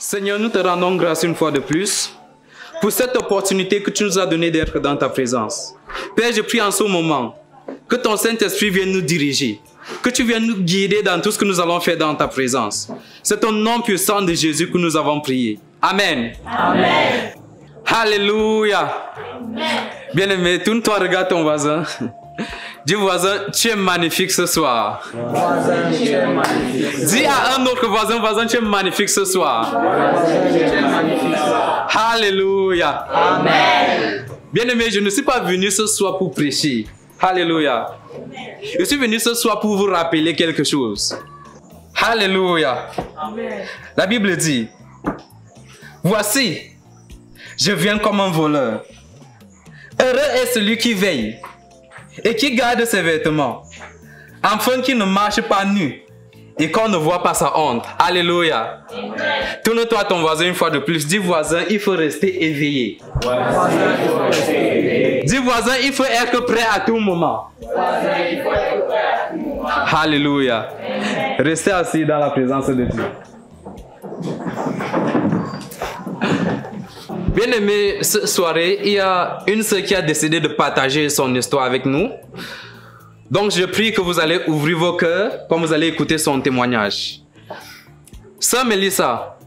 Seigneur, nous te rendons grâce une fois de plus pour cette opportunité que tu nous as donnée d'être dans ta présence. Père, je prie en ce moment que ton Saint-Esprit vienne nous diriger, que tu viennes nous guider dans tout ce que nous allons faire dans ta présence. C'est au nom puissant de Jésus que nous avons prié. Amen. Amen. Alléluia. Bien-aimé, tourne-toi, regarde ton voisin. Dis voisin, tu es magnifique ce soir. Voisin, tu es magnifique. Dis à un autre voisin, voisin, tu es magnifique ce soir. Voisin, tu es magnifique. Alléluia. Amen. Bien-aimé, je ne suis pas venu ce soir pour prêcher. Alléluia. Je suis venu ce soir pour vous rappeler quelque chose. Alléluia. Amen. La Bible dit, voici, je viens comme un voleur. Heureux est celui qui veille et qui garde ses vêtements, afin qu'il ne marche pas nu et qu'on ne voit pas sa honte. Alléluia. Tourne-toi à ton voisin une fois de plus. Dis voisin, il faut rester éveillé. Dis voisin, il faut être prêt à tout moment. Alléluia. Restez assis dans la présence de Dieu. Bien-aimé, cette soirée, il y a une sœur qui a décidé de partager son histoire avec nous. Donc, je prie que vous allez ouvrir vos cœurs quand vous allez écouter son témoignage. Sœur Mélissa,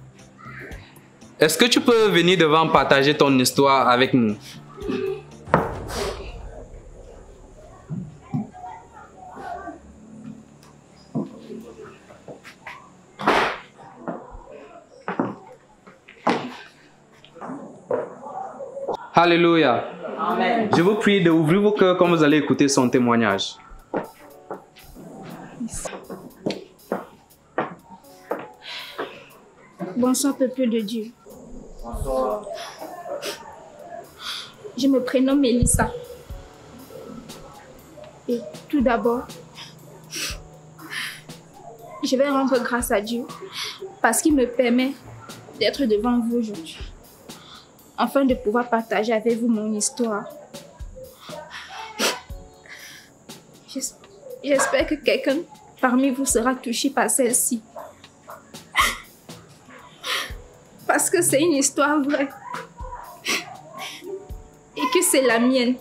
est-ce que tu peux venir devant partager ton histoire avec nous? Alléluia. Amen. Je vous prie d'ouvrir vos cœurs quand vous allez écouter son témoignage. Bonsoir, peuple de Dieu. Bonsoir. Je me prénomme Mélissa. Et tout d'abord, je vais rendre grâce à Dieu parce qu'il me permet d'être devant vous aujourd'hui, afin de pouvoir partager avec vous mon histoire. J'espère que quelqu'un parmi vous sera touché par celle-ci. Parce que c'est une histoire vraie. Et que c'est la mienne.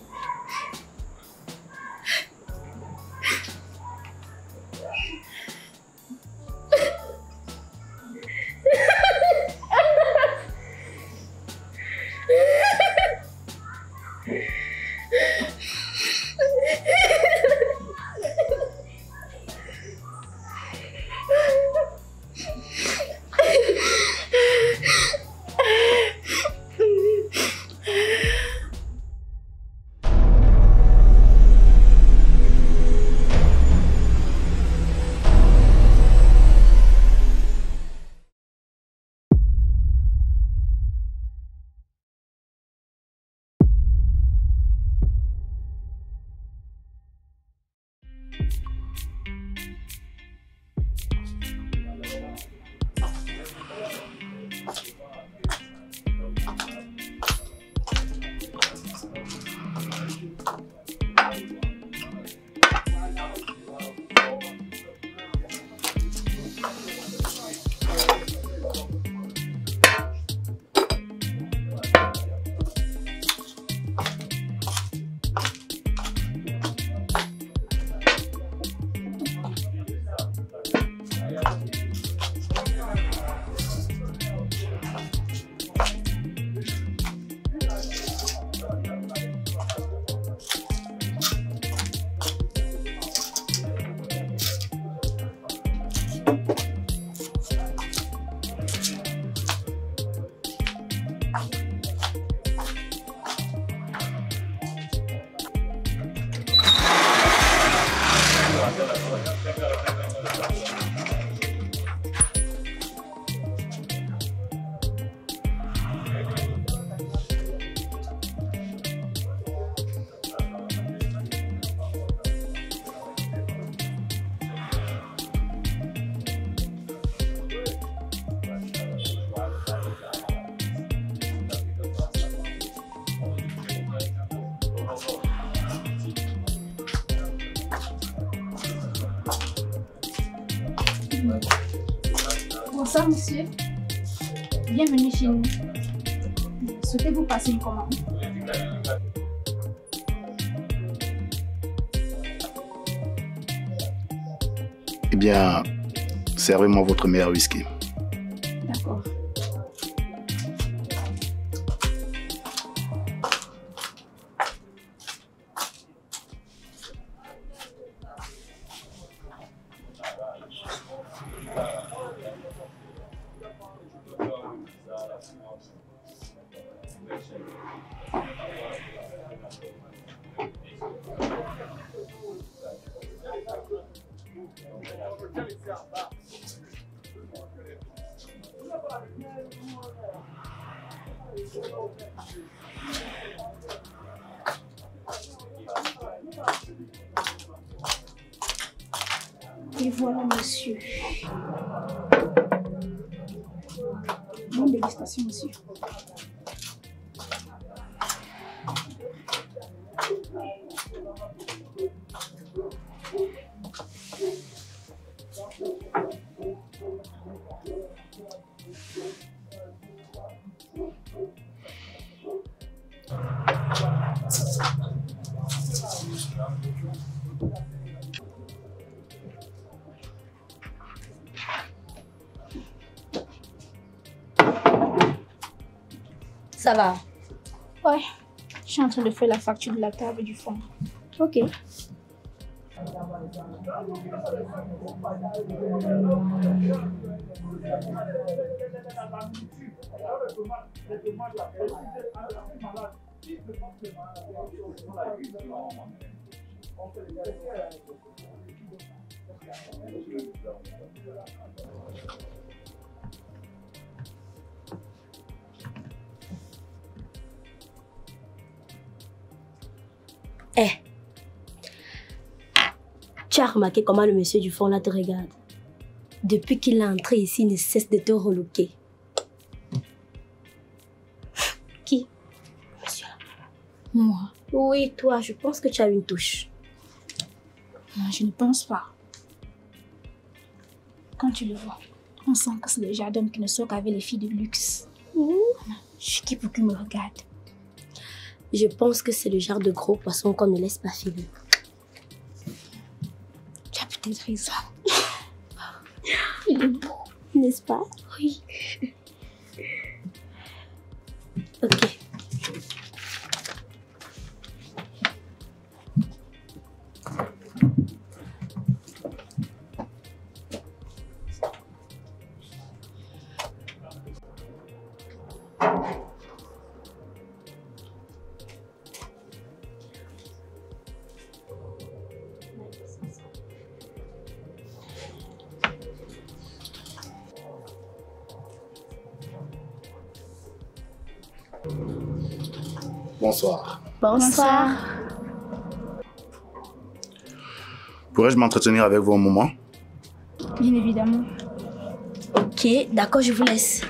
Bonsoir, monsieur. Bienvenue chez nous. Souhaitez-vous passer une commande? Eh bien, servez-moi votre meilleur whisky. D'accord. Et voilà, monsieur. Bonne dégustation, monsieur. Ça va. Ouais, je suis en train de faire la facture de la table du fond. Ok. Eh, tu as remarqué comment le monsieur du fond là te regarde? Depuis qu'il est entré ici, il ne cesse de te relooker. Qui? Monsieur. Moi? Oui, toi, je pense que tu as une touche. Non, je ne pense pas. Quand tu le vois, on sent que c'est le genre d'homme qui ne sort qu'avec les filles de luxe. Je suis qui pour qu'il me regarde? Je pense que c'est le genre de gros poisson qu'on ne laisse pas filer. Tu as peut-être raison. Il est beau, n'est-ce pas? Oui. Ok. Bonsoir. Bonsoir. Pourrais-je m'entretenir avec vous un moment? Bien évidemment. Ok, d'accord, je vous laisse.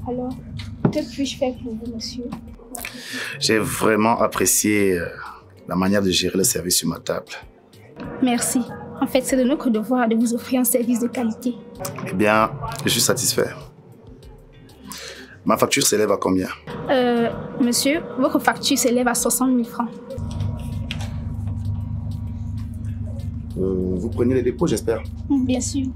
Alors, que puis-je faire pour vous, monsieur? J'ai vraiment apprécié la manière de gérer le service sur ma table. Merci. En fait, c'est de notre devoir de vous offrir un service de qualité. Eh bien, je suis satisfait. Ma facture s'élève à combien? Monsieur, votre facture s'élève à 60 000 francs. Vous prenez les dépôts, j'espère. Bien sûr.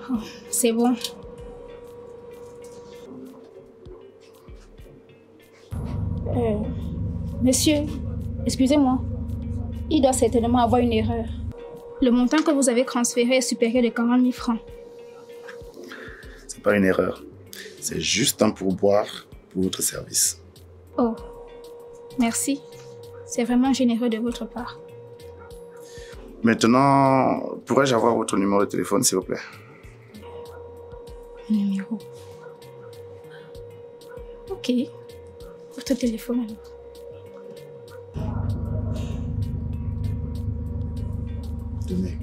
Oh, c'est bon. Monsieur, excusez-moi. Il doit certainement avoir une erreur. Le montant que vous avez transféré est supérieur de 40 000 francs. C'est pas une erreur. C'est juste un pourboire pour votre service. Oh, merci. C'est vraiment généreux de votre part. Maintenant, pourrais-je avoir votre numéro de téléphone, s'il vous plaît? Numéro. Ok. Votre téléphone alors. Tenez.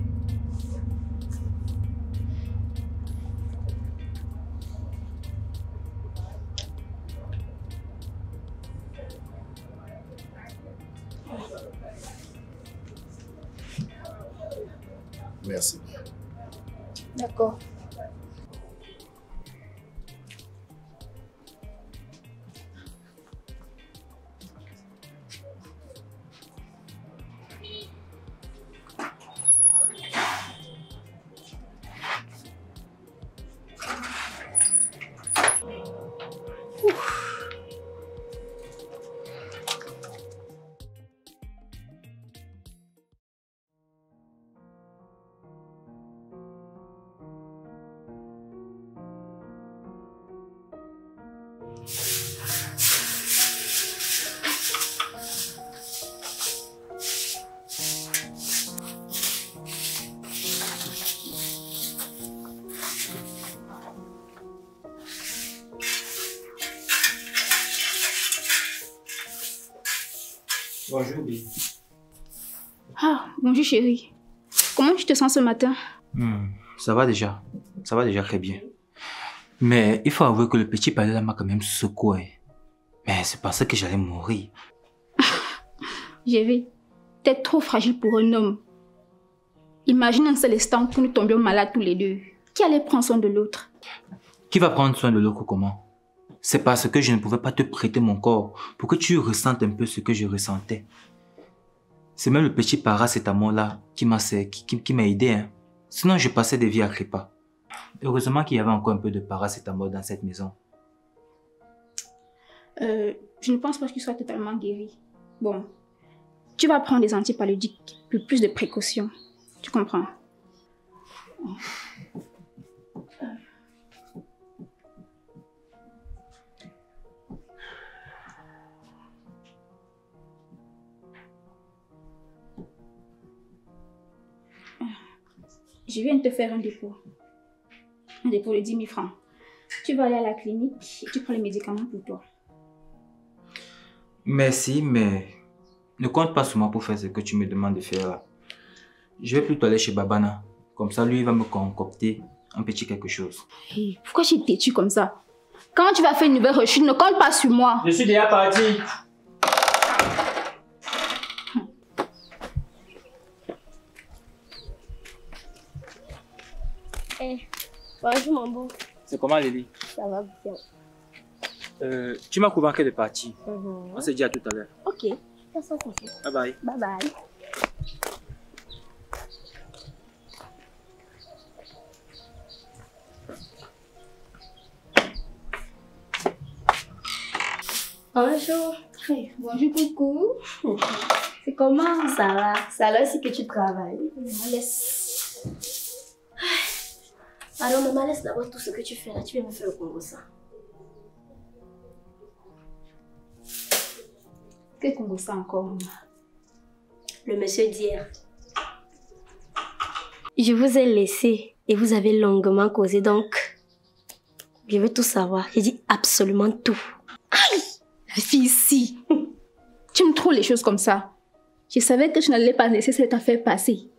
Merci. D'accord. Bonjour, Billy. Ah, bonjour chérie. Comment tu te sens ce matin? Ça va déjà. Ça va déjà très bien. Mais il faut avouer que le petit palais là m'a quand même secoué. Mais c'est parce que j'allais mourir. J'ai vu. T'es trop fragile pour un homme. Imagine un seul instant que nous tombions malades tous les deux. Qui allait prendre soin de l'autre? Qui va prendre soin de l'autre comment? C'est parce que je ne pouvais pas te prêter mon corps pour que tu ressentes un peu ce que je ressentais. C'est même le petit paracétamol là qui m'a aidé. Hein. Sinon, je passais des vies à crépa. Heureusement qu'il y avait encore un peu de paracétamol dans cette maison. Je ne pense pas que tu sois totalement guéri. Bon, tu vas prendre des antipaludiques pour plus de précautions. Tu comprends? Je viens de te faire un dépôt. Un dépôt de 10 000 francs. Tu vas aller à la clinique et tu prends les médicaments pour toi. Merci, mais ne compte pas sur moi pour faire ce que tu me demandes de faire là. Je vais plutôt aller chez Babana. Comme ça, lui, il va me concocter un petit quelque chose. Hey, pourquoi tu es têtu comme ça? Quand tu vas faire une nouvelle rechute, ne compte pas sur moi. Je suis déjà parti. Bonjour mon beau. C'est comment, Lily? Ça va bien. Tu m'as convaincu de partir. On se dit à tout à l'heure. Ok. Personne s'en fout. Bye bye. Bye bye. Bonjour. Hey, bonjour, coucou. C'est comment? Ça va. Ça va aussi que tu travailles. Maman, laisse. Alors maman, laisse d'abord tout ce que tu fais là. Tu viens me faire le Congo ça. Quel Congo ça encore, maman? Le monsieur d'hier. Je vous ai laissé et vous avez longuement causé, donc je veux tout savoir. J'ai dit absolument tout. Aïe! La fille ici. Tu aimes trop les choses comme ça. Je savais que tu n'allais pas laisser cette affaire passer.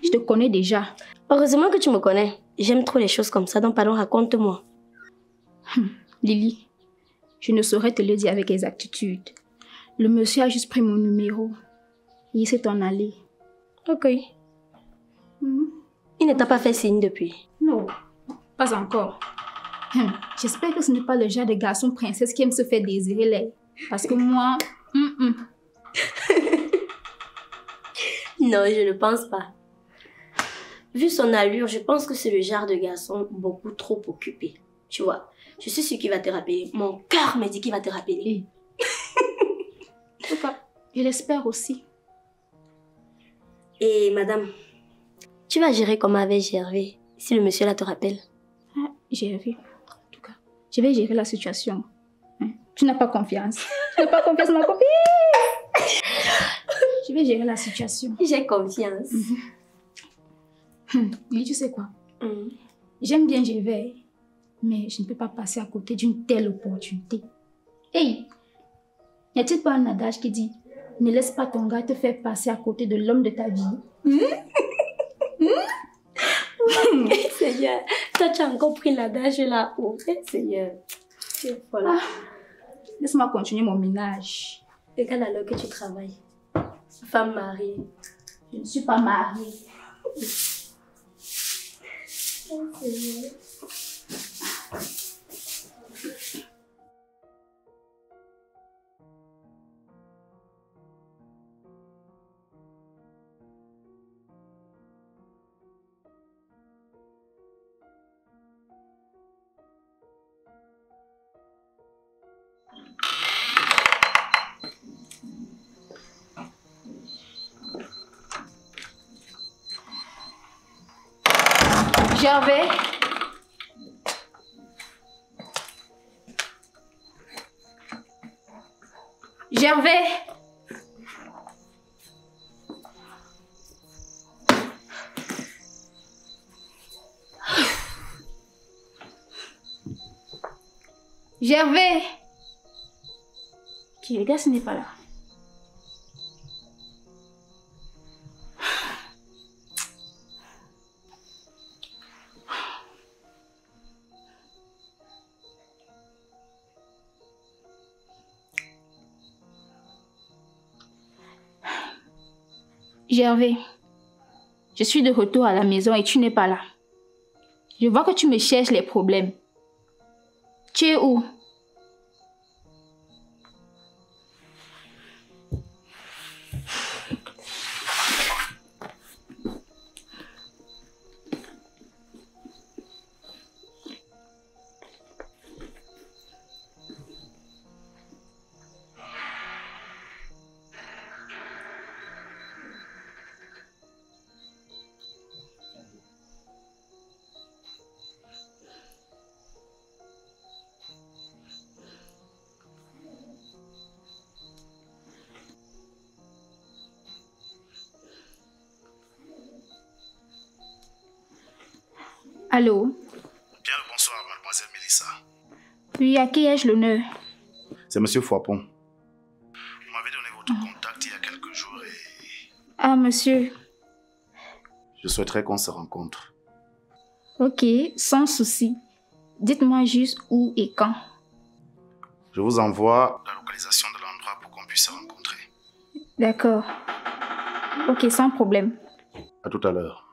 Je te connais déjà. Heureusement que tu me connais. J'aime trop les choses comme ça, donc pardon, raconte-moi. Lily, je ne saurais te le dire avec exactitude. Le monsieur a juste pris mon numéro. Et il s'est en allé. Ok. Il ne t'a pas fait signe depuis? Non, pas encore. J'espère que ce n'est pas le genre de garçon princesse qui aime se faire désirer les. Parce que moi... Non, je ne pense pas. Vu son allure, je pense que c'est le genre de garçon beaucoup trop occupé. Tu vois, je suis sûre qu'il va te rappeler. Mon cœur me dit qu'il va te rappeler. En tout cas, je l'espère aussi. Et madame, tu vas gérer comme avec Gervais, si le monsieur là te rappelle? Gervais, en tout cas, je vais gérer la situation. Tu n'as pas confiance. Tu n'as pas confiance, ma copine. Je vais gérer la situation. J'ai confiance. Oui, tu sais quoi? J'aime bien Gervais, mais je ne peux pas passer à côté d'une telle opportunité. Hey, n'y a-t-il pas un adage qui dit « Ne laisse pas ton gars te faire passer à côté de l'homme de ta vie » Seigneur, toi tu as encore pris l'adage là-haut. Seigneur, voilà. Laisse-moi continuer mon ménage. Regarde alors que tu travailles. Femme mariée. Je ne suis pas mariée. Gervais. Gervais. Gervais. Qui regarde, ce n'est pas là. Gervais, je suis de retour à la maison et tu n'es pas là. Je vois que tu me cherches les problèmes. Tu es où? Allô? Bien le bonsoir, mademoiselle Mélissa. Oui, à qui ai-je l'honneur? C'est monsieur Foipon. Vous m'avez donné votre contact il y a quelques jours et Ah, monsieur. je souhaiterais qu'on se rencontre. Ok, sans souci. Dites-moi juste où et quand. Je vous envoie la localisation de l'endroit pour qu'on puisse se rencontrer. D'accord. Ok, sans problème. À tout à l'heure.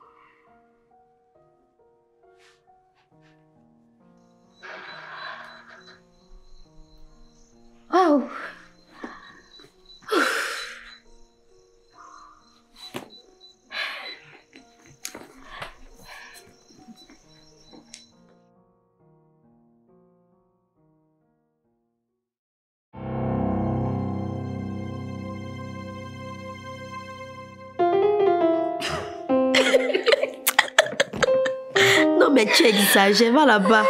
Oh. Non, mais tu exagères, va là-bas.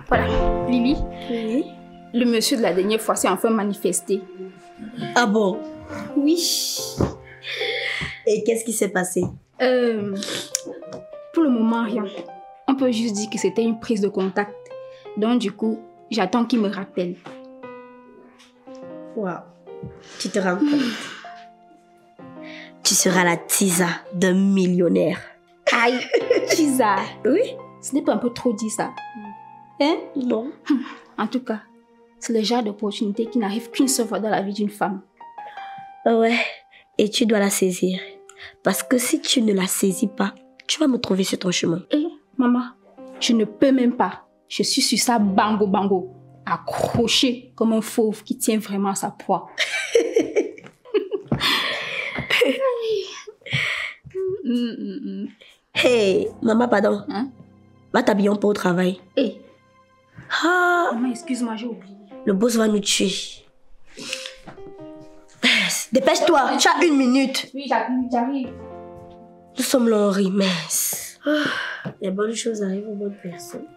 Voilà, Lily, Oui. le monsieur de la dernière fois s'est enfin manifesté. Ah bon? Oui. Et qu'est-ce qui s'est passé? Pour le moment, rien. On peut juste dire que c'était une prise de contact. Donc du coup, j'attends qu'il me rappelle. Waouh. Tu te rends compte? Tu seras la Tisa d'un millionnaire. Aïe, Chisa. Oui? Ce n'est pas un peu trop dit ça? Hein? Non. En tout cas, c'est le genre d'opportunité qui n'arrive qu'une seule fois dans la vie d'une femme. Ouais. Et tu dois la saisir. Parce que si tu ne la saisis pas, tu vas me trouver sur ton chemin. Eh, maman, je ne peux même pas. Je suis sur ça bango bango, accroché comme un fauve qui tient vraiment à sa proie. Hey, maman, pardon. Hein? Va t'habiller pour au travail. Eh, Ah, maman, excuse-moi, j'ai oublié. le boss va nous tuer. Dépêche-toi, tu as 1 minute. Oui, j'arrive. Nous sommes là, Henri, mince. Les bonnes choses arrivent aux bonnes personnes.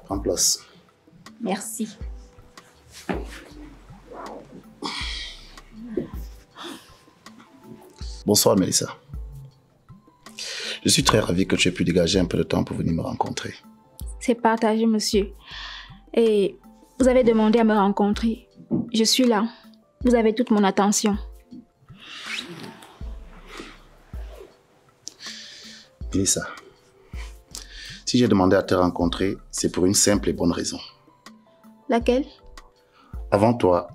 Prends place. Merci. Bonsoir, Mélissa. Je suis très ravi que tu aies pu dégager un peu de temps pour venir me rencontrer. C'est partagé, monsieur. Et vous avez demandé à me rencontrer. Je suis là. Vous avez toute mon attention. Mélissa, si j'ai demandé à te rencontrer, c'est pour une simple et bonne raison. Laquelle? Avant toi,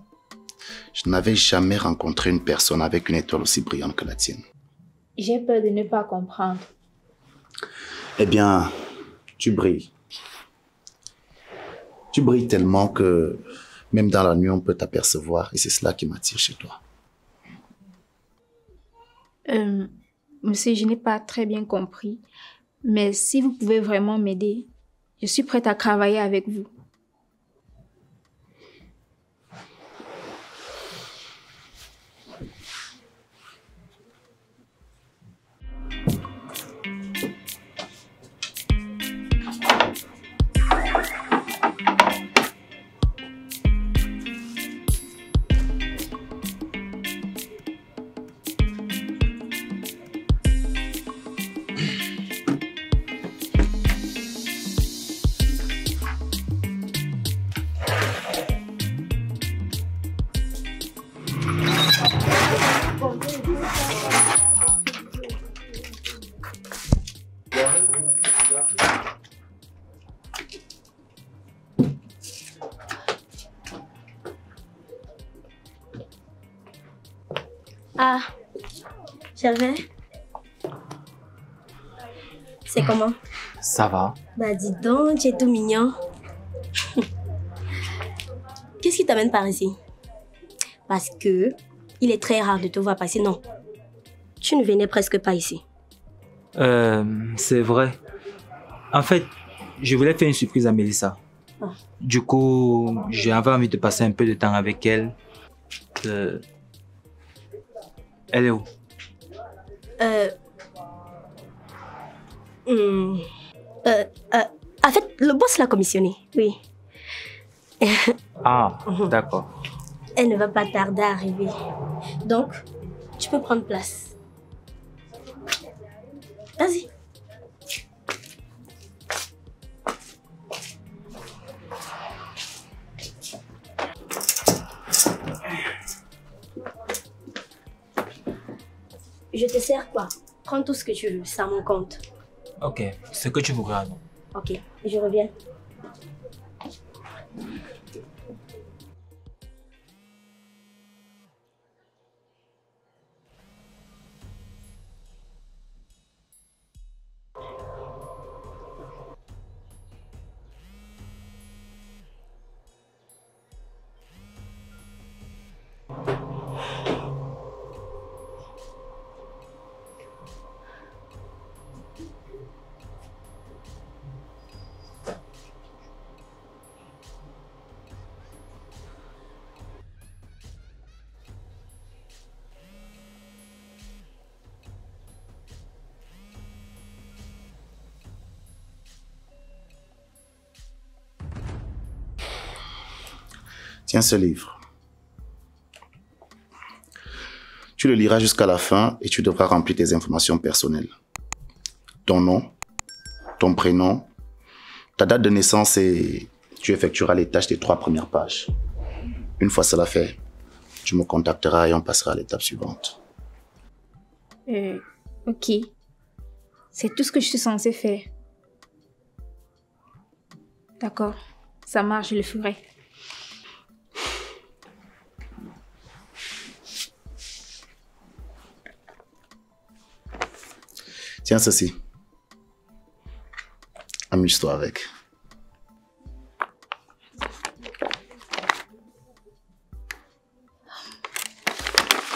je n'avais jamais rencontré une personne avec une étoile aussi brillante que la tienne. J'ai peur de ne pas comprendre. Eh bien, tu brilles. Tu brilles tellement que même dans la nuit, on peut t'apercevoir et c'est cela qui m'attire chez toi. Monsieur, je n'ai pas très bien compris. Mais si vous pouvez vraiment m'aider, je suis prête à travailler avec vous. Ah, j'avais. C'est comment? Ça va. Bah dis donc, tu es tout mignon. Qu'est-ce qui t'amène par ici? Parce que il est très rare de te voir passer. Non, tu ne venais presque pas ici. C'est vrai. En fait, je voulais faire une surprise à Mélissa. Ah. Du coup, j'avais envie de passer un peu de temps avec elle. Elle est où? En fait, le boss l'a commissionné, oui. Ah, d'accord. Elle ne va pas tarder à arriver. Donc, tu peux prendre place. Vas-y. Je te sers quoi? Prends tout ce que tu veux, c'est à mon compte. Ok, ce que tu voudras. Non? Ok, je reviens. Tiens ce livre. Tu le liras jusqu'à la fin et tu devras remplir tes informations personnelles. Ton nom, ton prénom, ta date de naissance et tu effectueras les tâches des 3 premières pages. Une fois cela fait, tu me contacteras et on passera à l'étape suivante. Ok. C'est tout ce que je suis censée faire. D'accord. Ça marche, je le ferai. Tiens ceci. Amuse-toi avec.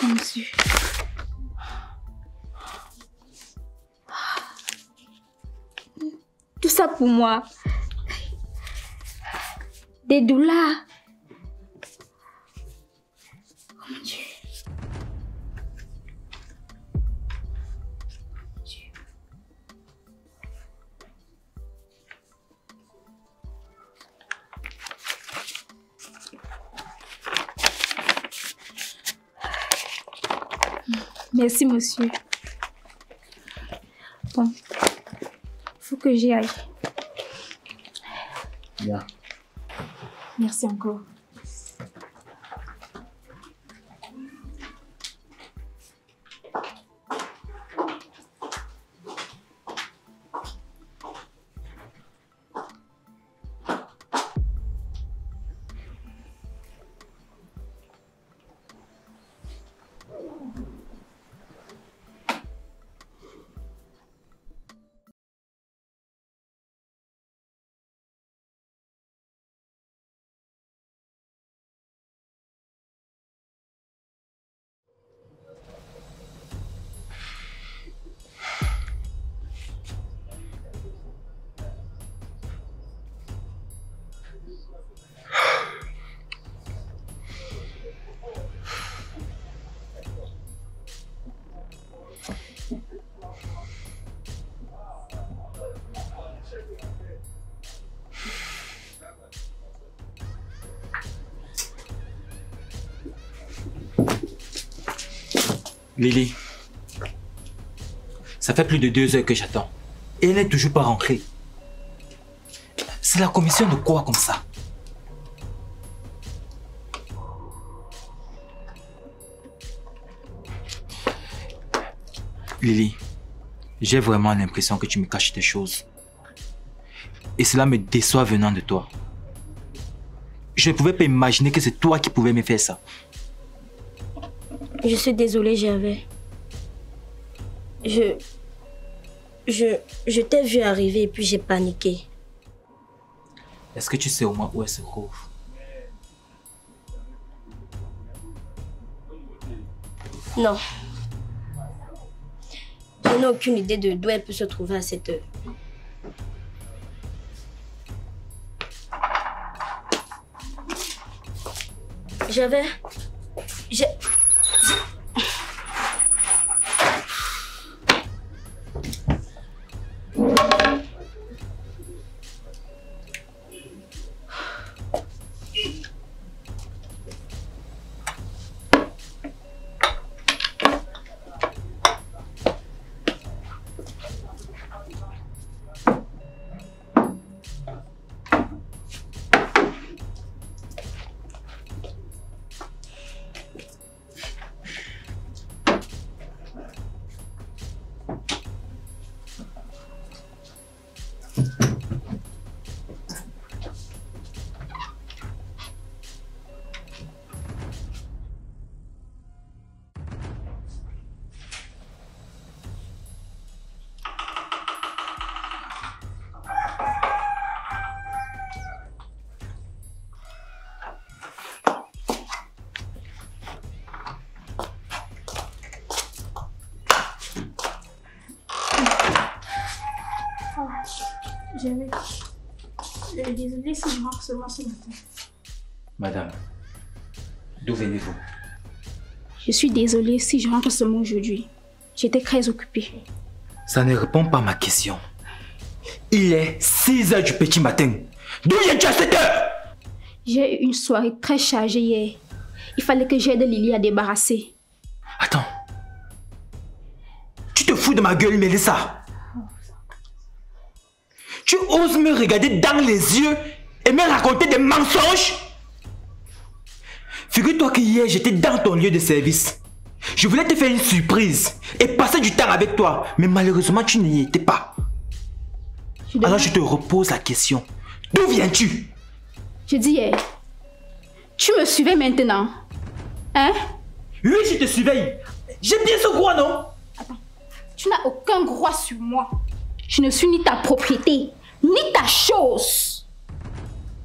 Monsieur. Tout ça pour moi. Des douleurs. Oh mon Dieu. Merci, monsieur. Bon, faut que j'y aille. Bien. Merci encore. Lily, ça fait plus de 2 heures que j'attends. Et elle n'est toujours pas rentrée. C'est la commission de quoi comme ça? Lily, j'ai vraiment l'impression que tu me caches des choses. Et cela me déçoit venant de toi. Je ne pouvais pas imaginer que c'est toi qui pouvais me faire ça. Je suis désolée, Gervais. Je t'ai vu arriver et puis j'ai paniqué. Est-ce que tu sais au moins où elle se trouve? Non. Je n'ai aucune idée de d'où elle peut se trouver à cette heure. Désolée si je rentre seulement ce matin. Madame, d'où venez-vous? Je suis désolée si je rentre seulement aujourd'hui. J'étais très occupée. Ça ne répond pas à ma question. Il est 6 heures du petit matin. D'où viens-tu à cette heure? J'ai eu une soirée très chargée hier. Il fallait que j'aide Lily à débarrasser. Attends. Tu te fous de ma gueule, Mélissa? Tu oses me regarder dans les yeux et me raconter des mensonges? Figure-toi que hier, j'étais dans ton lieu de service. Je voulais te faire une surprise et passer du temps avec toi, mais malheureusement, tu n'y étais pas. Alors je te repose la question. D'où viens-tu? Je dis hier, tu me suivais maintenant? Hein? Oui, je te surveille. J'ai bien ce droit, non? Attends, tu n'as aucun droit sur moi. Je ne suis ni ta propriété, ni ta chose.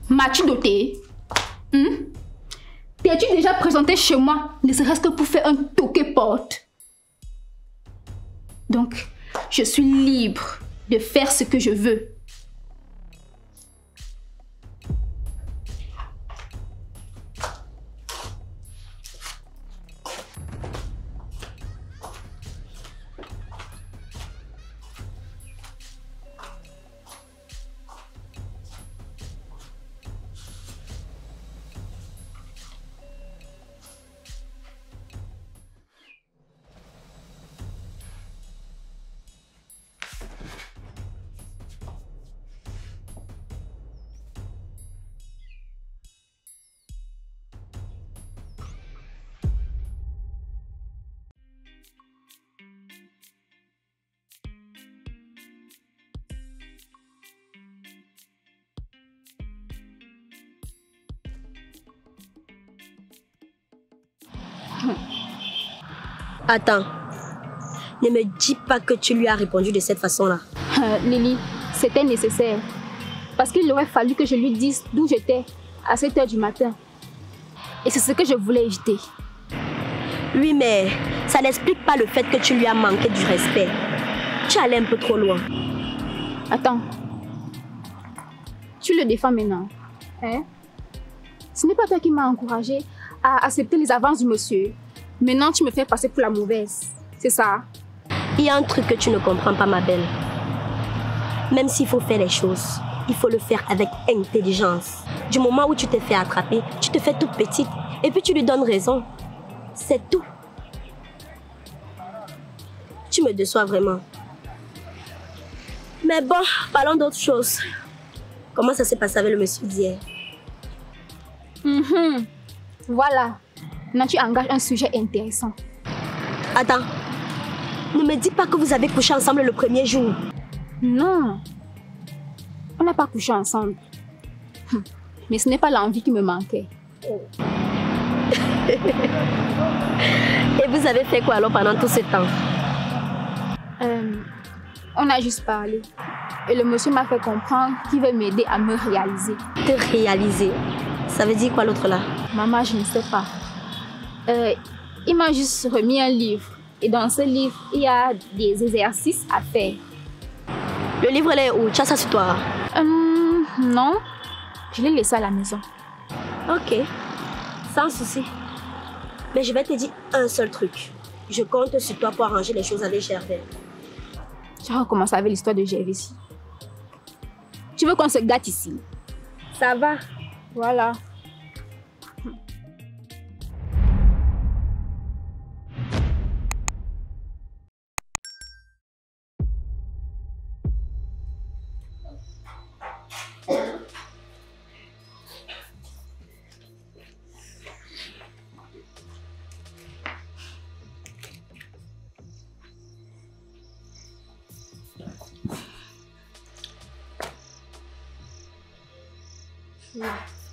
M'as-tu doté? T'es-tu déjà présenté chez moi, ne serait-ce que pour faire un toqué-porte? Donc, je suis libre de faire ce que je veux. Attends. Ne me dis pas que tu lui as répondu de cette façon-là. Lily, c'était nécessaire. Parce qu'il aurait fallu que je lui dise d'où j'étais à 7 h du matin. Et c'est ce que je voulais éviter. Oui, mais ça n'explique pas le fait que tu lui as manqué du respect. Tu allais un peu trop loin. Attends. Tu le défends maintenant. Hein? Ce n'est pas toi qui m'as encouragé à accepter les avances du monsieur. Maintenant, tu me fais passer pour la mauvaise. C'est ça? Il y a un truc que tu ne comprends pas, ma belle. Même s'il faut faire les choses, il faut le faire avec intelligence. Du moment où tu t'es fait attraper, tu te fais toute petite et puis tu lui donnes raison. C'est tout. Tu me déçois vraiment. Mais bon, parlons d'autre chose. Comment ça s'est passé avec le monsieur d'hier? Voilà. Maintenant, tu engages un sujet intéressant. Attends. Ne me dis pas que vous avez couché ensemble le premier jour. Non. On n'a pas couché ensemble. Mais ce n'est pas l'envie qui me manquait. Et vous avez fait quoi alors pendant tout ce temps? On a juste parlé. Et le monsieur m'a fait comprendre qu'il veut m'aider à me réaliser. Te réaliser? Ça veut dire quoi l'autre là? Maman, je ne sais pas. Il m'a juste remis un livre. Et dans ce livre, il y a des exercices à faire. Le livre là est où? Tu as ça sur toi? Non. Je l'ai laissé à la maison. Ok. Sans souci. Mais je vais te dire un seul truc. Je compte sur toi pour arranger les choses avec Gervais. Tu as recommencé avec l'histoire de Gervais. Tu veux qu'on se gâte ici? Ça va. Voilà.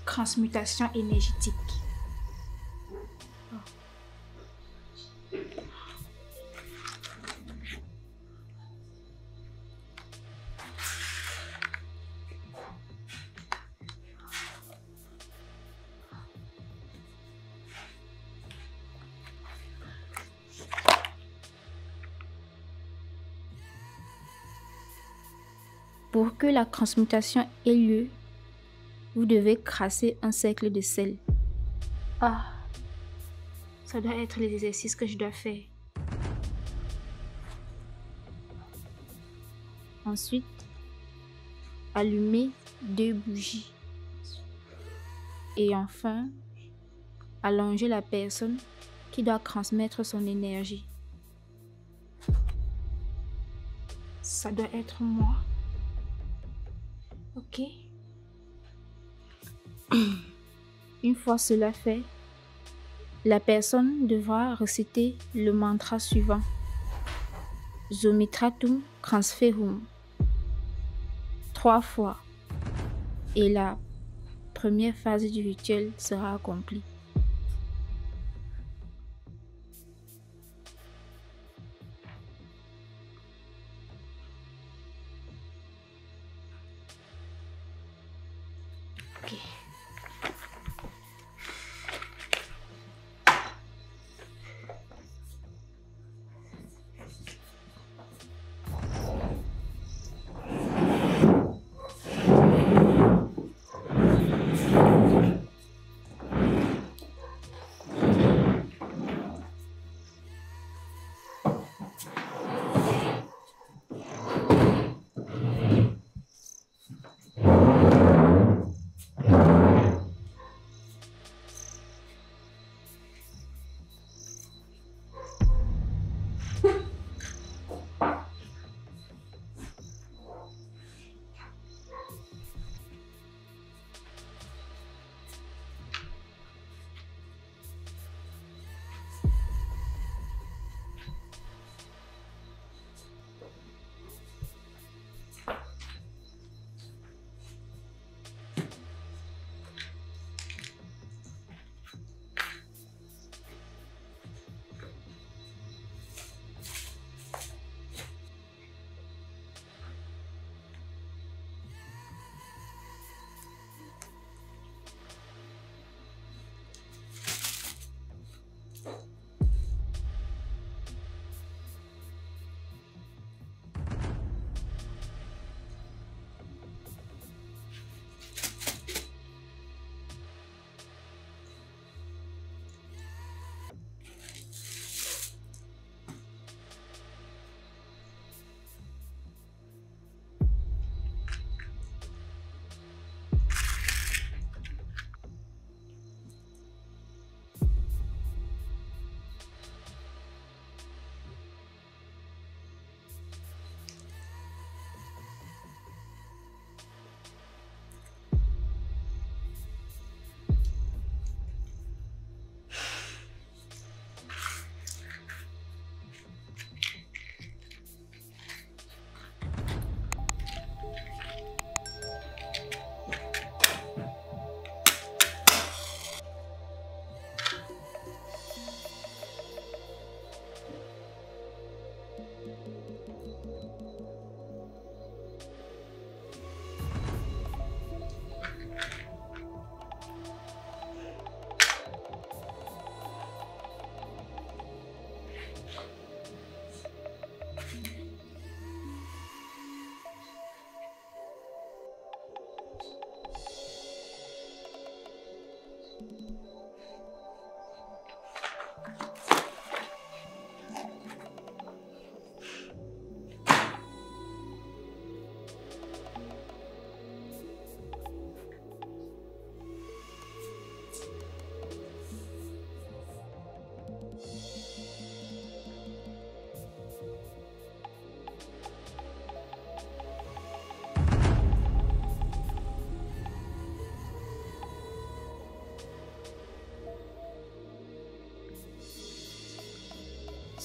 Transmutation énergétique. Pour que la transmutation ait lieu, vous devez crasser un cercle de sel. Ah, ça doit être les exercices que je dois faire. Ensuite, allumer 2 bougies. Et enfin, allonger la personne qui doit transmettre son énergie. Ça doit être moi. Ok. Une fois cela fait, la personne devra réciter le mantra suivant. Zomitratum transferum. 3 fois. Et la première phase du rituel sera accomplie. Ok.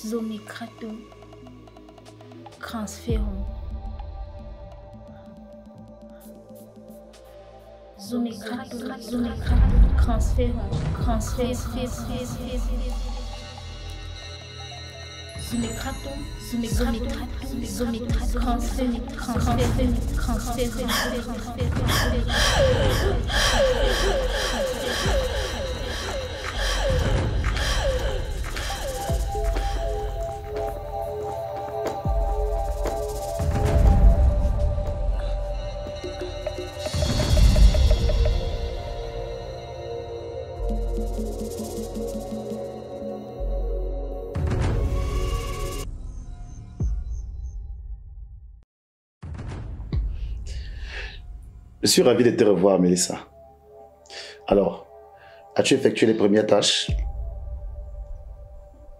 Zomikrato. Transférons. Zomikrato. Transférons. Zomikrato. Je suis ravi de te revoir, Mélissa. Alors, as-tu effectué les premières tâches?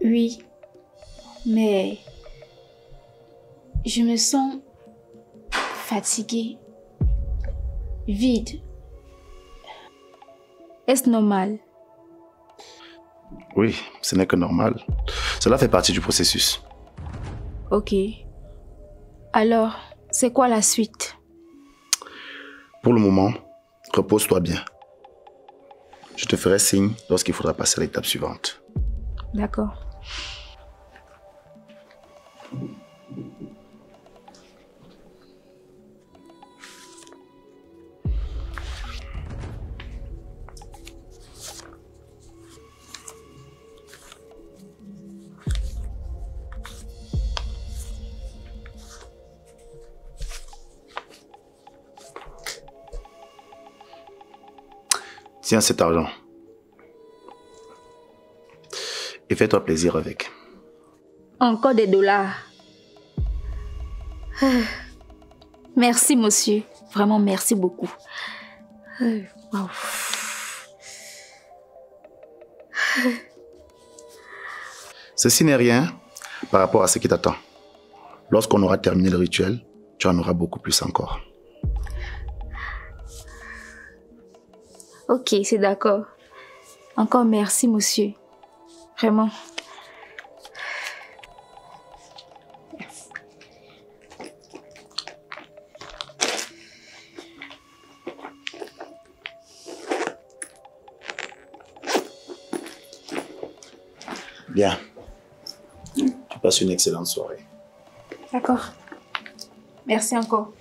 Oui, mais je me sens fatiguée, vide. Est-ce normal? Oui, ce n'est que normal. Cela fait partie du processus. Ok. Alors, c'est quoi la suite? Pour le moment, repose-toi bien. Je te ferai signe lorsqu'il faudra passer à l'étape suivante. D'accord. Tiens cet argent. Et fais-toi plaisir avec. Encore des dollars. Merci, monsieur. Vraiment, merci beaucoup. Wow. Ceci n'est rien par rapport à ce qui t'attend. Lorsqu'on aura terminé le rituel, tu en auras beaucoup plus encore. Ok, c'est d'accord. Encore merci, monsieur. Vraiment. Bien. Tu passes une excellente soirée. D'accord. Merci encore.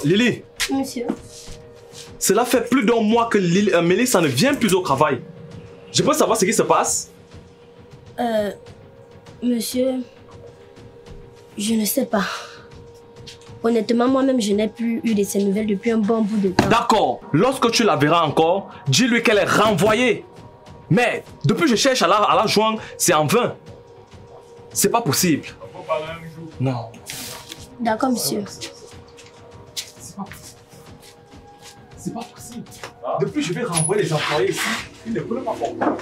Lily. Monsieur. Cela fait plus d'un mois que Mélissa ne vient plus au travail. Je peux savoir ce qui se passe? Monsieur, je ne sais pas. Honnêtement, moi-même, je n'ai plus eu de ces nouvelles depuis un bon bout de temps. D'accord. Lorsque tu la verras encore, dis-lui qu'elle est renvoyée. Mais depuis que je cherche à la joindre, c'est en vain. C'est pas possible. Non. D'accord, monsieur. C'est pas possible. Depuis que je vais renvoyer les employés ici, ils ne veulent pas comprendre.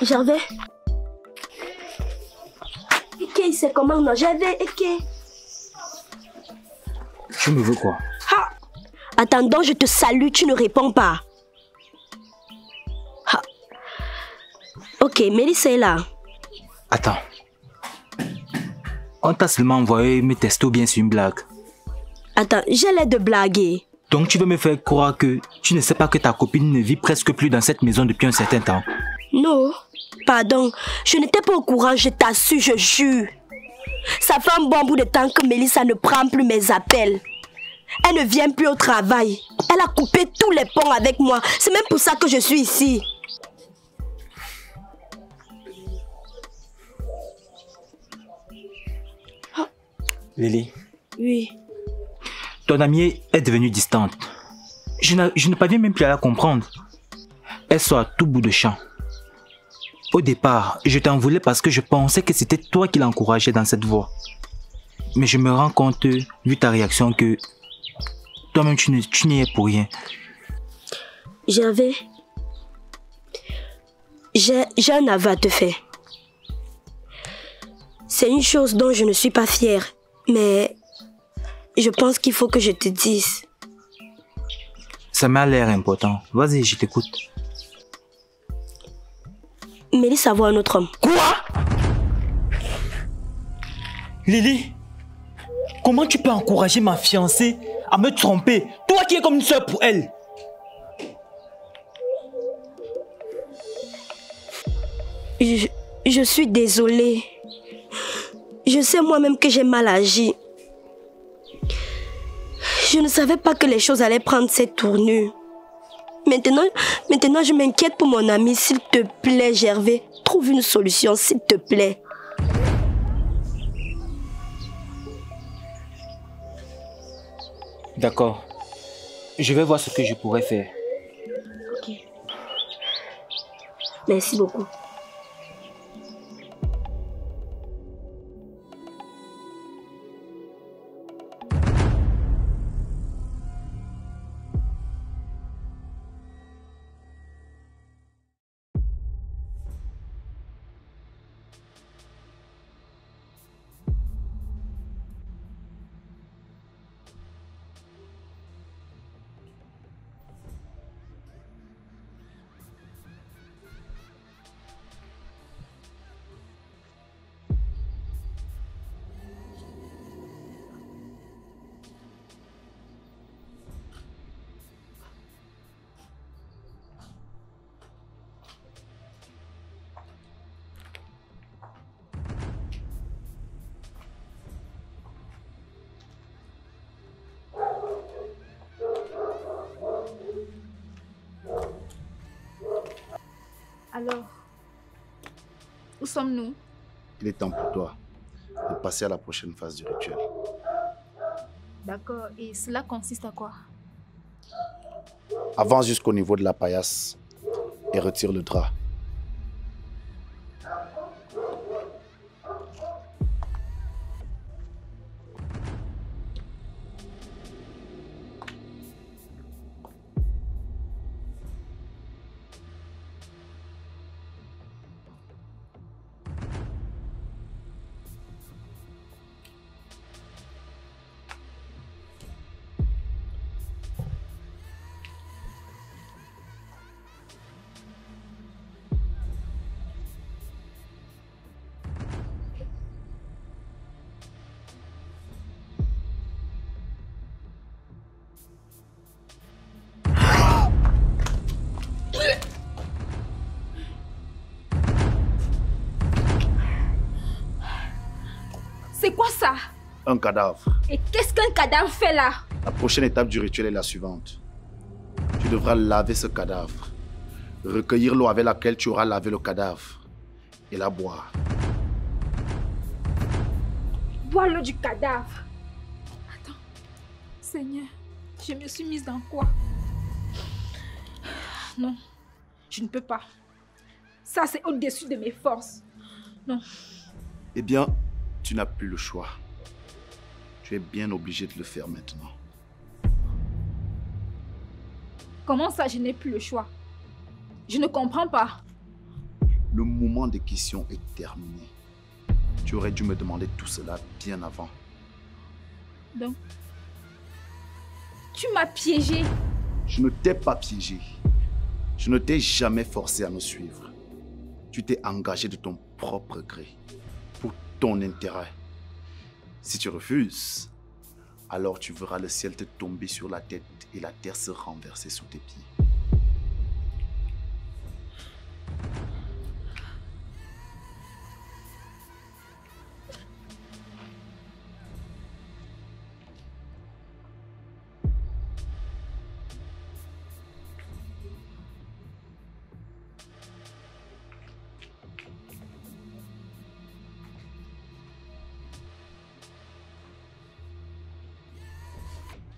Gervais. Eke, c'est comment non? Gervais, Eke. Tu me veux quoi? Ha! Attendant, je te salue, tu ne réponds pas. Ha. Ok, Mélissa est là. Attends. On t'a seulement envoyé mes textos bien sur une blague. Attends, j'ai l'air de blaguer. Donc tu veux me faire croire que tu ne sais pas que ta copine ne vit presque plus dans cette maison depuis un certain temps? Non, pardon, je n'étais pas au courant, je t'assure, je jure. Ça fait un bon bout de temps que Mélissa ne prend plus mes appels. Elle ne vient plus au travail. Elle a coupé tous les ponts avec moi. C'est même pour ça que je suis ici. Lily. Oui. Ton amie est devenue distante. Je ne parviens même plus à la comprendre. Elle sort à tout bout de champ. Au départ, je t'en voulais parce que je pensais que c'était toi qui l'encourageais dans cette voie. Mais je me rends compte, vu ta réaction, que toi-même tu n'y es pour rien. J'ai un aveu à te faire. C'est une chose dont je ne suis pas fière, mais je pense qu'il faut que je te dise. Ça m'a l'air important. Vas-y, je t'écoute. Mélissa voit un autre homme. Quoi? Lily, comment tu peux encourager ma fiancée à me tromper? Toi qui es comme une soeur pour elle. Je suis désolée. Je sais moi-même que j'ai mal agi. Je ne savais pas que les choses allaient prendre cette tournure. Maintenant, je m'inquiète pour mon ami. S'il te plaît, Gervais, trouve une solution, s'il te plaît. D'accord. Je vais voir ce que je pourrais faire. Ok. Merci beaucoup. Alors, où sommes-nous? Il est temps pour toi de passer à la prochaine phase du rituel. D'accord, et cela consiste à quoi? Avance jusqu'au niveau de la paillasse et retire le drap. C'est quoi ça? Un cadavre. Et qu'est-ce qu'un cadavre fait là? La prochaine étape du rituel est la suivante. Tu devras laver ce cadavre, recueillir l'eau avec laquelle tu auras lavé le cadavre et la boire. Boire l'eau du cadavre. Attends. Seigneur, je me suis mise dans quoi? Non, je ne peux pas. Ça, c'est au-dessus de mes forces. Non. Eh bien, tu n'as plus le choix. Tu es bien obligé de le faire maintenant. Comment ça, je n'ai plus le choix? Je ne comprends pas. Le moment de question est terminé. Tu aurais dû me demander tout cela bien avant. Donc, Tu m'as piégé. Je ne t'ai pas piégé. Je ne t'ai jamais forcé à me suivre. Tu t'es engagé de ton propre gré, pour ton intérêt. Si tu refuses, alors tu verras le ciel te tomber sur la tête et la terre se renverser sous tes pieds.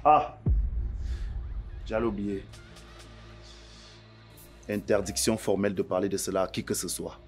Ah, j'allais oublier. Interdiction formelle de parler de cela à qui que ce soit.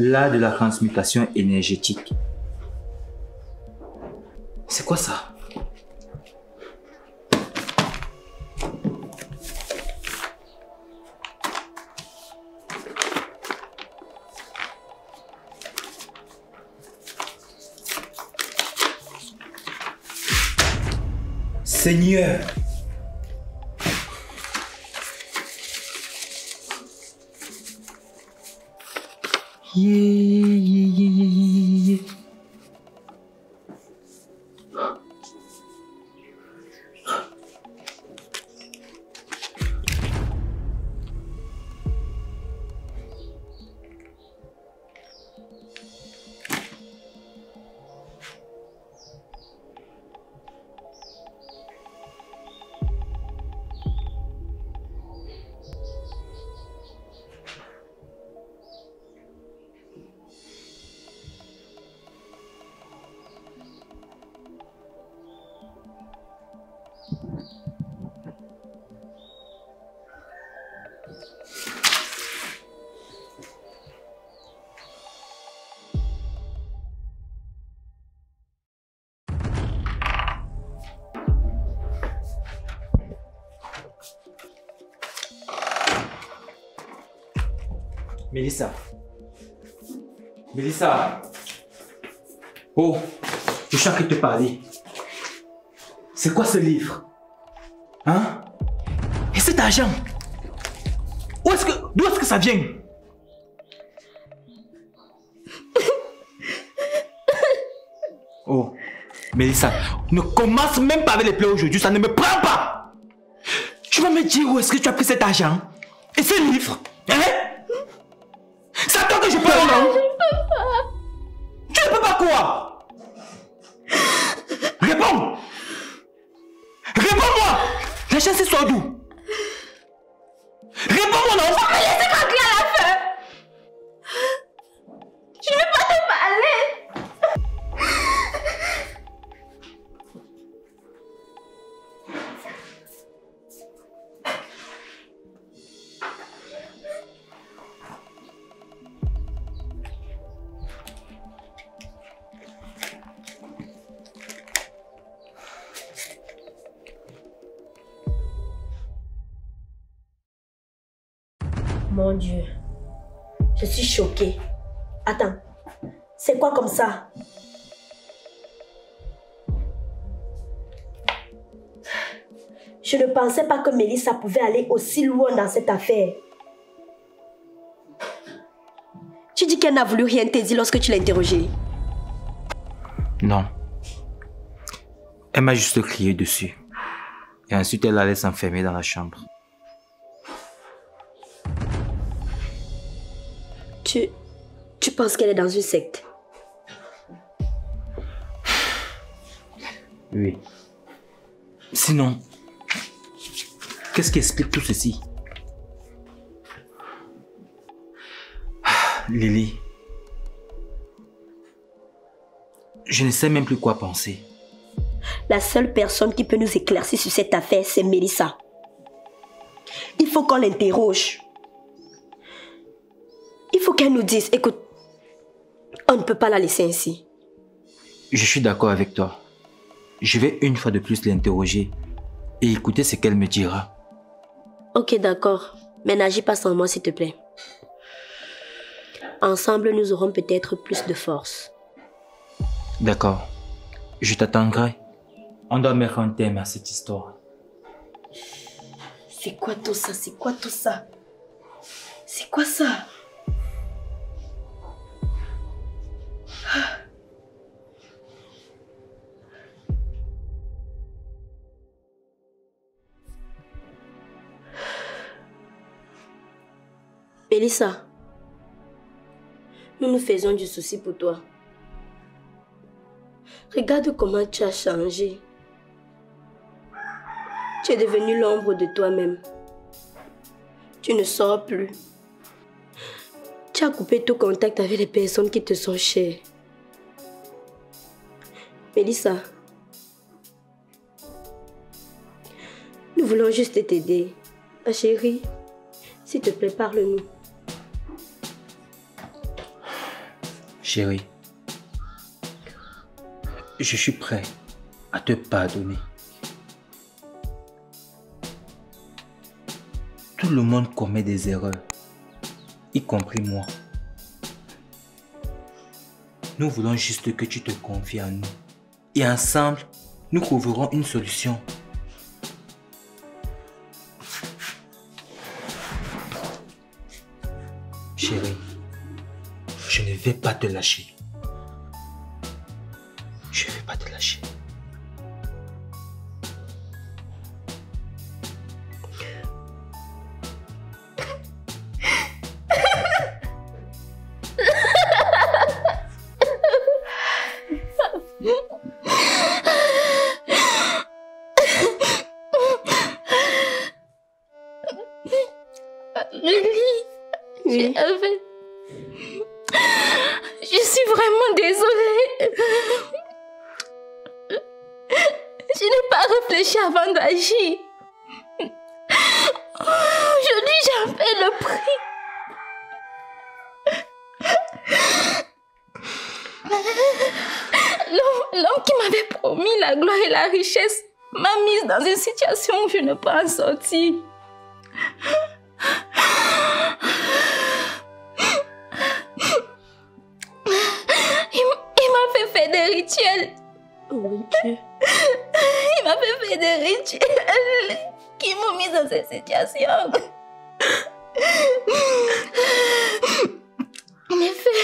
L'art de la transmutation énergétique. C'est quoi ça? Seigneur. Yeah. Mélissa. Mélissa. Oh, je suis en train de te parler. C'est quoi ce livre? Hein? Et cet argent? D'où est-ce que ça vient? Oh, Mélissa, ne commence même pas avec les pleurs aujourd'hui, ça ne me prend pas! Tu vas me dire où est-ce que tu as pris cet argent? Et ce livre? Hein? C'est à toi que je parle, non? Je ne peux pas. Tu ne peux pas quoi? Réponds! Réponds-moi! La chasse soit d'où? Réponds-moi, non? Mais laissez rentrer à la fin. Je ne veux pas te parler. Mon Dieu, je suis choquée. Attends, c'est quoi comme ça? Je ne pensais pas que Mélissa pouvait aller aussi loin dans cette affaire. Tu dis qu'elle n'a voulu rien te dire lorsque tu l'as interrogée. Non. Elle m'a juste crié dessus. Et ensuite, elle allait s'enfermer dans la chambre. Tu penses qu'elle est dans une secte? Oui. Sinon, qu'est-ce qui explique tout ceci? Lily, je ne sais même plus quoi penser. La seule personne qui peut nous éclaircir sur cette affaire, c'est Mélissa. Il faut qu'on l'interroge. Il faut qu'elle nous dise, écoute, on ne peut pas la laisser ainsi. Je suis d'accord avec toi. Je vais une fois de plus l'interroger et écouter ce qu'elle me dira. Ok, d'accord. Mais n'agis pas sans moi, s'il te plaît. Ensemble, nous aurons peut-être plus de force. D'accord. Je t'attendrai. On doit mettre un terme à cette histoire. C'est quoi tout ça? C'est quoi tout ça? C'est quoi ça? Mélissa, nous nous faisons du souci pour toi. Regarde comment tu as changé. Tu es devenue l'ombre de toi-même. Tu ne sors plus. Tu as coupé tout contact avec les personnes qui te sont chères. Mélissa, nous voulons juste t'aider. Ma chérie, s'il te plaît, parle-nous. Chérie, je suis prêt à te pardonner. Tout le monde commet des erreurs, y compris moi. Nous voulons juste que tu te confies en nous. Et ensemble, nous trouverons une solution. Chérie, je ne vais pas te lâcher. Je ne vais pas te lâcher. Oui. Je suis vraiment désolée. Je n'ai pas réfléchi avant d'agir. Aujourd'hui, j'en paie le prix. L'homme qui m'avait promis la gloire et la richesse m'a mise dans une situation où je ne peux en sortir. Il m'a fait faire des rituels. Oh Dieu. Il m'a fait faire des rituels qui m'ont mis dans cette situation. En effet,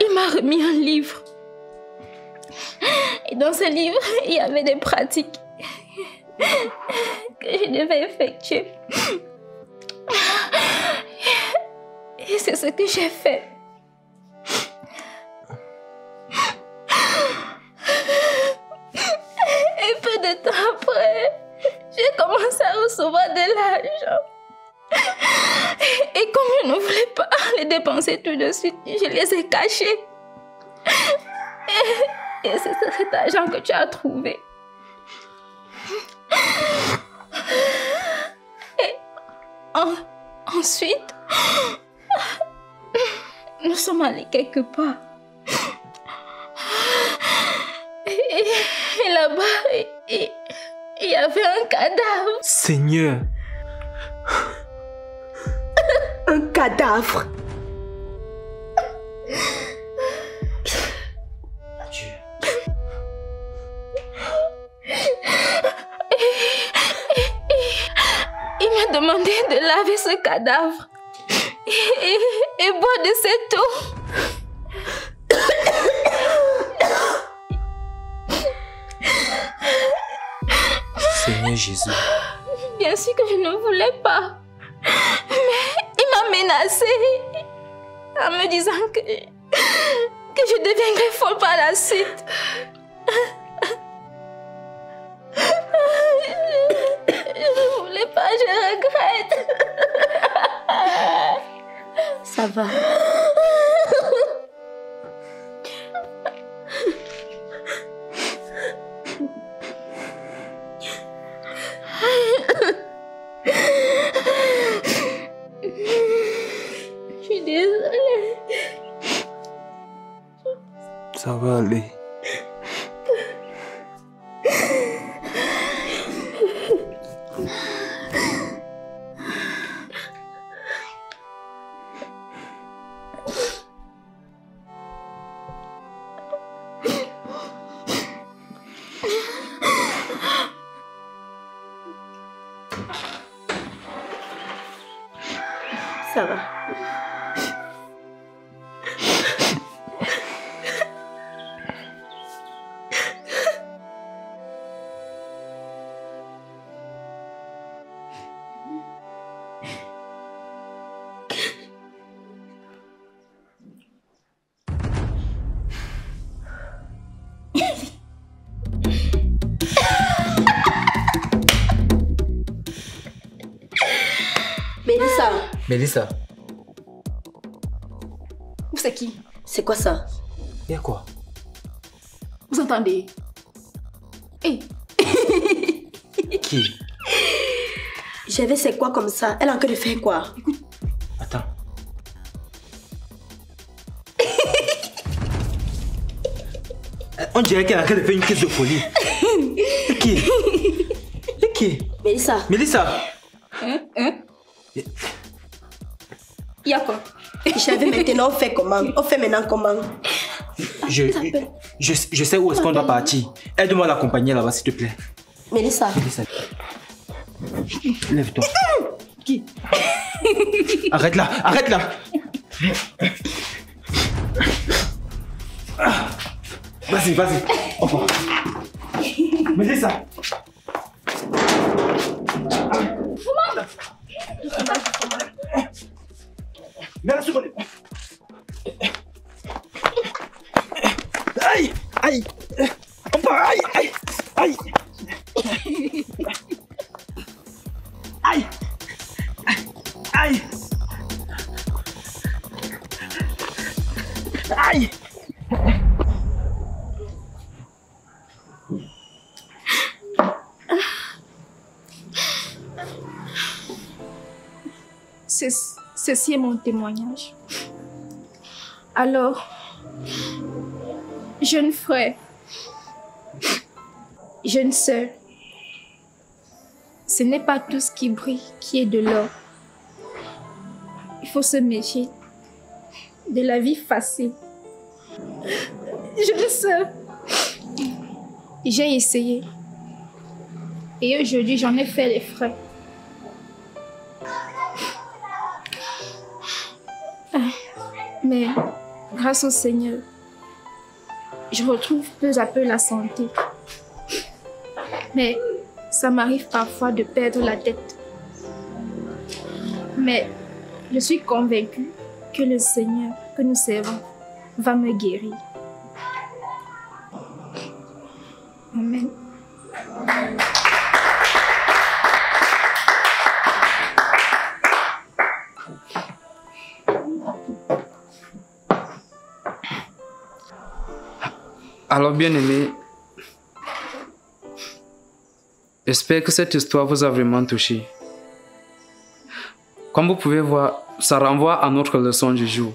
il m'a remis un livre. Et dans ce livre, il y avait des pratiques que je devais effectuer. Et c'est ce que j'ai fait. Et peu de temps après, j'ai commencé à recevoir de l'argent. Et comme je ne voulais pas les dépenser tout de suite, je les ai cachés. Et c'est cet argent que tu as trouvé. Et ensuite, nous sommes allés quelque part. Et là-bas, il y avait un cadavre. Seigneur. Un cadavre. Dieu. Il m'a demandé de laver ce cadavre et boire de cette eau. Seigneur Jésus. Bien sûr que je ne voulais pas. Mais il m'a menacée en me disant que je deviendrais folle par la suite. Je ne voulais pas, je regrette. Ça va. Je suis désolée. Ça va aller. Ça va. Mélissa. Mélissa, C'est qui? C'est quoi ça? il y a quoi? Vous entendez? Hey. Qui? J'avais c'est quoi comme ça? Elle a encore de faire quoi? Attends. On dirait qu'elle est en train de faire une crise de folie. Qui? Mélissa. Mélissa. Il y a quoi? J'avais maintenant fait comment? On fait maintenant comment? Je sais où est-ce qu'on doit partir. Aide-moi à l'accompagner là-bas, s'il te plaît. Mélissa. Mélissa. Lève-toi. Qui? Arrête là, arrête là. Vas-y, vas-y. On part. Mélissa. Aïe, aïe. On part, aïe, aïe, aïe. Aïe. Aïe. Aïe. Ceci est mon témoignage. Alors, jeune frère, jeune sœur, ce n'est pas tout ce qui brille qui est de l'or. Il faut se méfier de la vie facile. Jeune sœur, j'ai essayé et aujourd'hui j'en ai fait les frais. Mais grâce au Seigneur, je retrouve peu à peu la santé. Mais ça m'arrive parfois de perdre la tête. Mais je suis convaincue que le Seigneur que nous servons va me guérir. Amen. Alors, bien-aimés, j'espère que cette histoire vous a vraiment touché. Comme vous pouvez voir, ça renvoie à notre leçon du jour.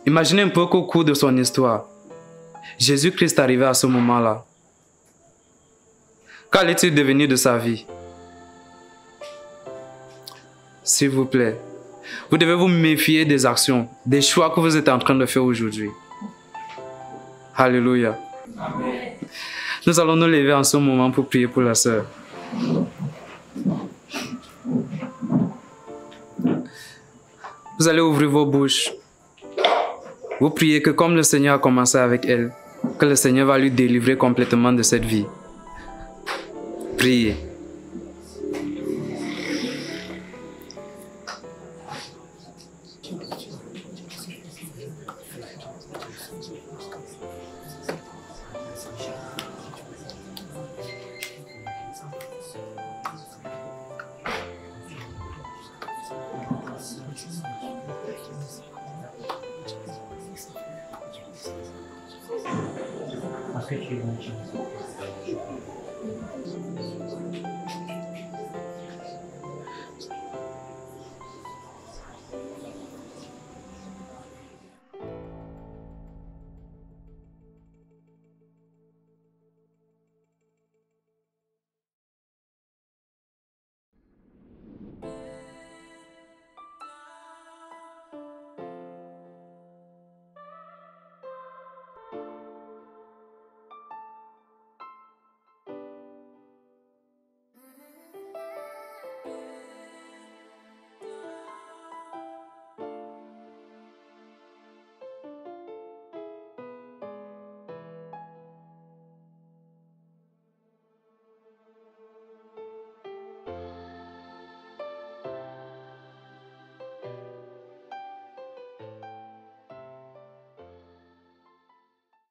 Imaginez un peu qu'au cours de son histoire, Jésus-Christ arrivait à ce moment-là. Qu'allait-il devenir de sa vie? S'il vous plaît, vous devez vous méfier des actions, des choix que vous êtes en train de faire aujourd'hui. Alléluia. Amen. Nous allons nous lever en ce moment pour prier pour la sœur. Vous allez ouvrir vos bouches. Vous priez que comme le Seigneur a commencé avec elle, que le Seigneur va lui délivrer complètement de cette vie. Priez.